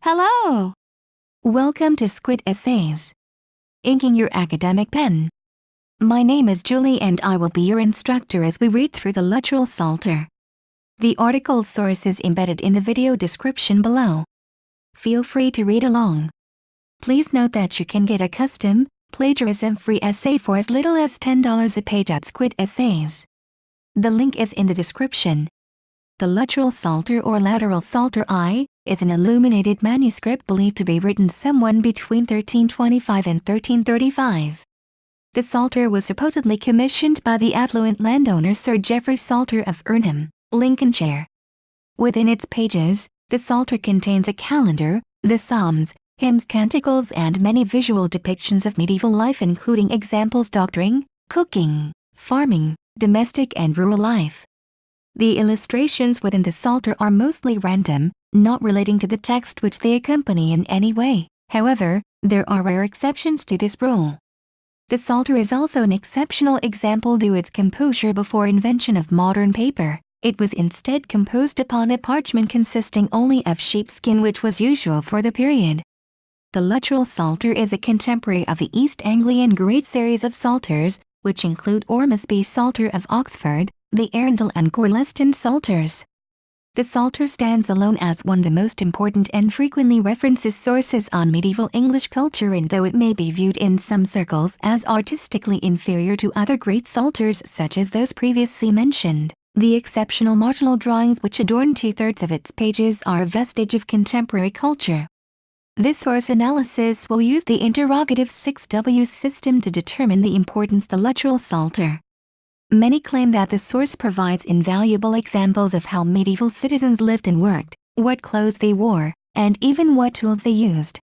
Hello! Welcome to Squid Essays. Inking your academic pen. My name is Julie and I will be your instructor as we read through the literal Psalter. The article source is embedded in the video description below. Feel free to read along. Please note that you can get a custom, plagiarism-free essay for as little as $10 a page at Squid Essays. The link is in the description. The literal Psalter or lateral Psalter I is an illuminated manuscript believed to be written somewhere between 1325 and 1335. The Psalter was supposedly commissioned by the affluent landowner Sir Geoffrey Psalter of Irnham, Lincolnshire. Within its pages, the Psalter contains a calendar, the Psalms, hymns, canticles and many visual depictions of medieval life including examples doctoring, cooking, farming, domestic and rural life. The illustrations within the Psalter are mostly random, not relating to the text which they accompany in any way. However, there are rare exceptions to this rule. The Psalter is also an exceptional example due to its composure before invention of modern paper. It was instead composed upon a parchment consisting only of sheepskin which was usual for the period. The literal Psalter is a contemporary of the East Anglian Great Series of Psalters, which include Ormsby Psalter of Oxford, the Arundel and Gorleston Psalters. The Psalter stands alone as one of the most important and frequently references sources on medieval English culture, and though it may be viewed in some circles as artistically inferior to other great Psalters such as those previously mentioned, the exceptional marginal drawings which adorn 2/3 of its pages are a vestige of contemporary culture. This source analysis will use the interrogative 6W system to determine the importance of the literal Psalter. Many claim that the source provides invaluable examples of how medieval citizens lived and worked, what clothes they wore, and even what tools they used.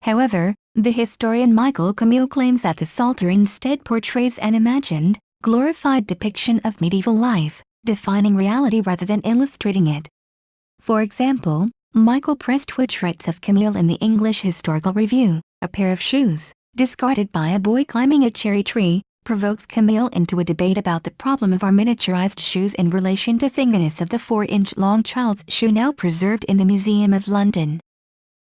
However, the historian Michael Camille claims that the Psalter instead portrays an imagined, glorified depiction of medieval life, defining reality rather than illustrating it. For example, Michael Prestwich writes of Camille in the English Historical Review, "A pair of shoes, discarded by a boy climbing a cherry tree, provokes Camille into a debate about the problem of our miniaturized shoes in relation to thickness of the 4-inch-long child's shoe now preserved in the Museum of London.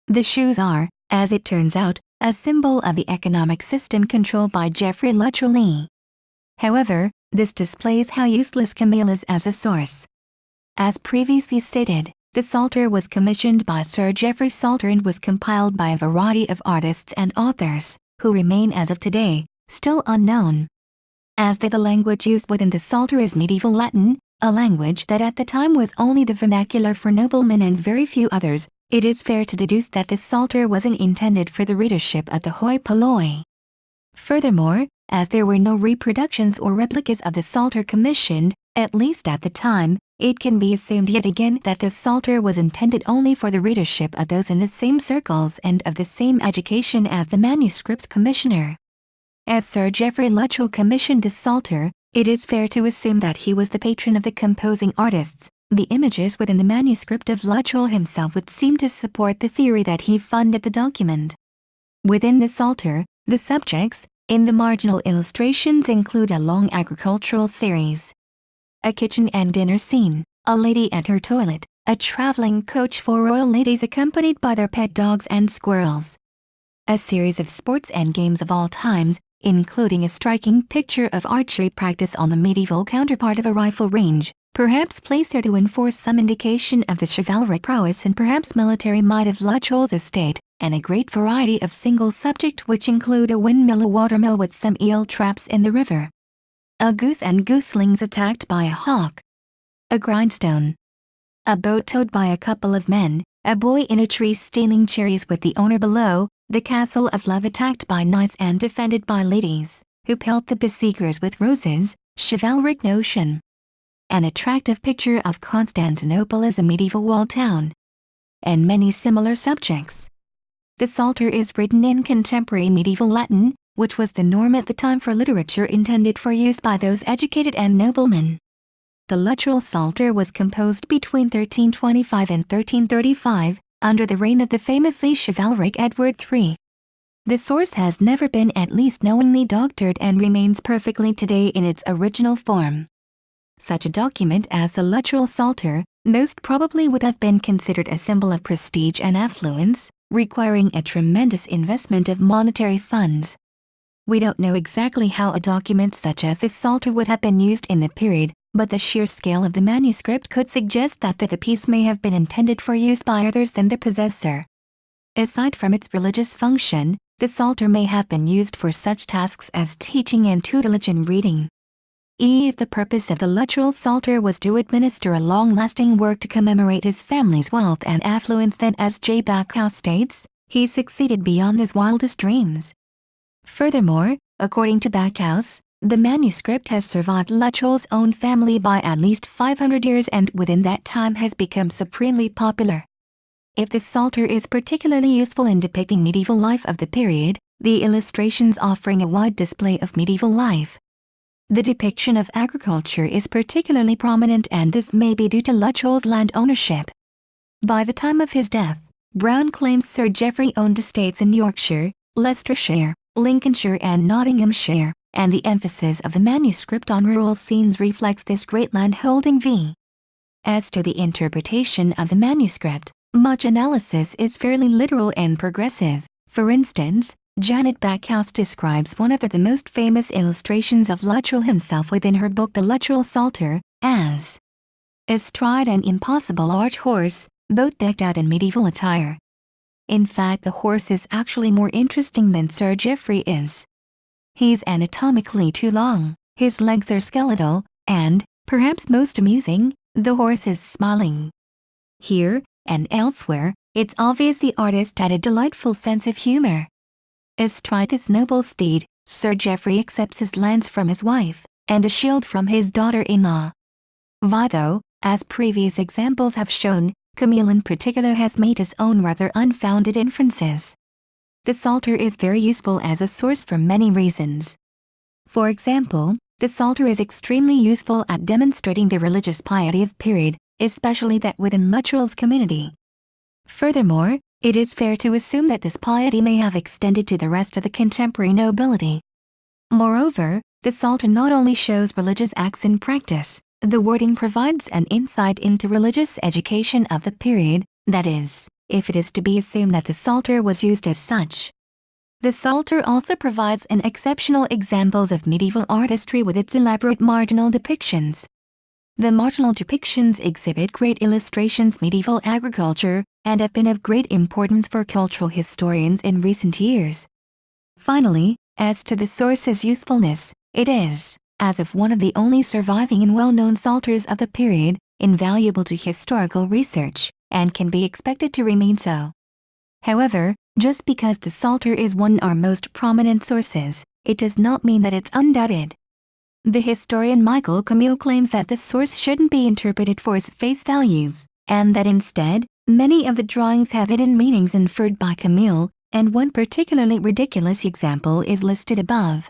The shoes are, as it turns out, a symbol of the economic system controlled by Geoffrey Luttrell. However, this displays how useless Camille is as a source. As previously stated, the Psalter was commissioned by Sir Geoffrey Psalter and was compiled by a variety of artists and authors, who remain as of today, still unknown. As the language used within the Psalter is medieval Latin, a language that at the time was only the vernacular for noblemen and very few others, it is fair to deduce that the Psalter wasn't intended for the readership of the hoi polloi. Furthermore, as there were no reproductions or replicas of the Psalter commissioned, at least at the time, it can be assumed yet again that the Psalter was intended only for the readership of those in the same circles and of the same education as the manuscript's commissioner. As Sir Geoffrey Luttrell commissioned the Psalter, it is fair to assume that he was the patron of the composing artists. The images within the manuscript of Luttrell himself would seem to support the theory that he funded the document. Within the Psalter, the subjects, in the marginal illustrations include a long agricultural series, a kitchen and dinner scene, a lady at her toilet, a traveling coach for royal ladies accompanied by their pet dogs and squirrels, a series of sports and games of all times, including a striking picture of archery practice on the medieval counterpart of a rifle range, perhaps placed there to enforce some indication of the chivalric prowess and perhaps military might of Luttrell's estate, and a great variety of single subject which include a windmill, a watermill with some eel traps in the river, a goose and goslings attacked by a hawk, a grindstone, a boat towed by a couple of men, a boy in a tree stealing cherries with the owner below, the castle of love attacked by knights and defended by ladies, who pelt the besiegers with roses, chivalric notion, an attractive picture of Constantinople as a medieval walled town, and many similar subjects. The Psalter is written in contemporary medieval Latin, which was the norm at the time for literature intended for use by those educated and noblemen. The literal Psalter was composed between 1325 and 1335, under the reign of the famously chivalric Edward III. The source has never been at least knowingly doctored and remains perfectly today in its original form. Such a document as the literal Psalter, most probably would have been considered a symbol of prestige and affluence, requiring a tremendous investment of monetary funds. We don't know exactly how a document such as this psalter would have been used in the period, but the sheer scale of the manuscript could suggest that the piece may have been intended for use by others than the possessor. Aside from its religious function, the psalter may have been used for such tasks as teaching and tutelage in reading. If the purpose of the literal psalter was to administer a long-lasting work to commemorate his family's wealth and affluence, then, as J. Backhouse states, he succeeded beyond his wildest dreams. Furthermore, according to Backhouse, the manuscript has survived Luttrell's own family by at least 500 years and within that time has become supremely popular. If the psalter is particularly useful in depicting medieval life of the period, the illustrations offering a wide display of medieval life. The depiction of agriculture is particularly prominent, and this may be due to Luttrell's land ownership. By the time of his death, Brown claims Sir Geoffrey owned estates in Yorkshire, Leicestershire, Lincolnshire and Nottinghamshire, and the emphasis of the manuscript on rural scenes reflects this great landholding. As to the interpretation of the manuscript, much analysis is fairly literal and progressive. For instance, Janet Backhouse describes one of the most famous illustrations of Luttrell himself within her book The Luttrell Psalter, as astride an impossible arch horse, both decked out in medieval attire. In fact, the horse is actually more interesting than Sir Geoffrey is. He's anatomically too long, his legs are skeletal, and, perhaps most amusing, the horse is smiling. Here, and elsewhere, it's obvious the artist had a delightful sense of humor. Astride this noble steed, Sir Geoffrey accepts his lands from his wife, and a shield from his daughter-in-law. Though, as previous examples have shown, Camille in particular has made his own rather unfounded inferences. The psalter is very useful as a source for many reasons. For example, the psalter is extremely useful at demonstrating the religious piety of period, especially that within Luttrell's community. Furthermore, it is fair to assume that this piety may have extended to the rest of the contemporary nobility. Moreover, the psalter not only shows religious acts in practice, the wording provides an insight into religious education of the period, that is, if it is to be assumed that the psalter was used as such. The psalter also provides an exceptional examples of medieval artistry with its elaborate marginal depictions. The marginal depictions exhibit great illustrations medieval agriculture, and have been of great importance for cultural historians in recent years. Finally, as to the source's usefulness, it is, as of one of the only surviving and well-known psalters of the period, invaluable to historical research, and can be expected to remain so. However, just because the psalter is one of our most prominent sources, it does not mean that it's undoubted. The historian Michael Camille claims that the source shouldn't be interpreted for its face values, and that instead, many of the drawings have hidden meanings inferred by Camille, and one particularly ridiculous example is listed above.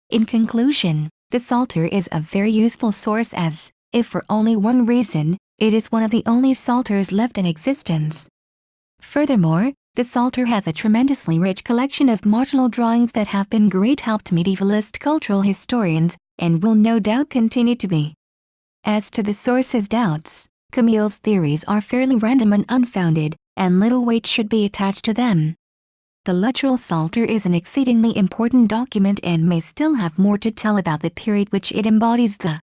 In conclusion, the psalter is a very useful source as, if for only one reason, it is one of the only psalters left in existence. Furthermore, the psalter has a tremendously rich collection of marginal drawings that have been great help to medievalist cultural historians, and will no doubt continue to be. As to the source's doubts, Camille's theories are fairly random and unfounded, and little weight should be attached to them. The Luttrell Psalter is an exceedingly important document and may still have more to tell about the period which it embodies. The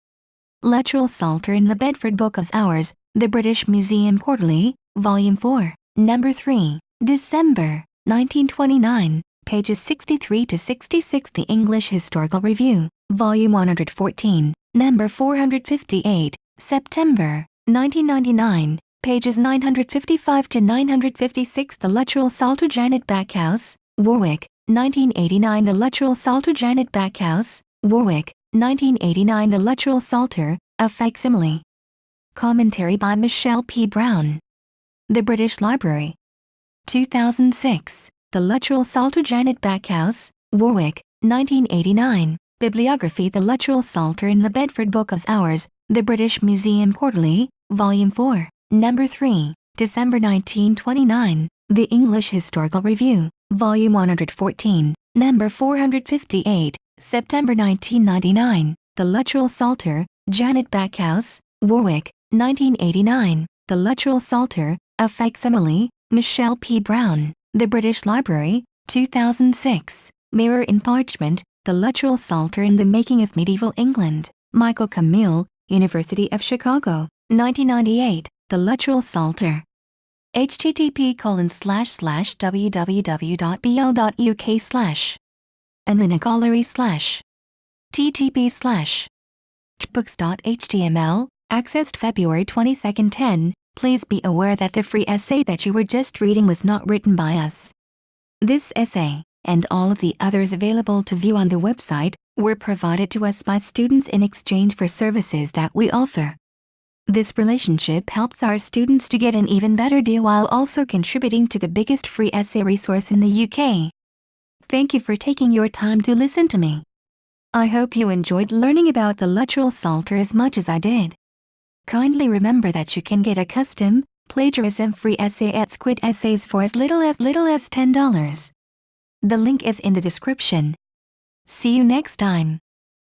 Luttrell Psalter in the Bedford Book of Hours, the British Museum Quarterly, Volume 4, Number 3, December, 1929, pages 63 to 66. The English Historical Review, Volume 114, Number 458, September, 1999, pages 955 to 956. The Luttrell Psalter, Janet Backhouse, Warwick, 1989. The Luttrell Psalter, Janet Backhouse, Warwick, 1989. The Luttrell Psalter, a facsimile. Commentary by Michelle P. Brown. The British Library. 2006. The Luttrell Psalter, Janet Backhouse, Warwick, 1989. Bibliography. The Luttrell Psalter in the Bedford Book of Hours, the British Museum Quarterly, Volume 4, Number 3, December 1929. The English Historical Review, Volume 114, Number 458, September 1999. The Luttrell Psalter, Janet Backhouse, Warwick, 1989, The Literal Psalter, a facsimile, Michelle P. Brown, The British Library, 2006, Mirror in Parchment, The Literal Psalter in the Making of Medieval England, Michael Camille, University of Chicago, 1998, The Literal Psalter. http://www.bl.uk/ and then a gallery / ttp/ books.html, accessed February 22, 10. Please be aware that the free essay that you were just reading was not written by us. This essay, and all of the others available to view on the website, were provided to us by students in exchange for services that we offer. This relationship helps our students to get an even better deal while also contributing to the biggest free essay resource in the UK. Thank you for taking your time to listen to me. I hope you enjoyed learning about the literal Psalter as much as I did. Kindly remember that you can get a custom, plagiarism-free essay at Squid Essays for as little as $10. The link is in the description. See you next time.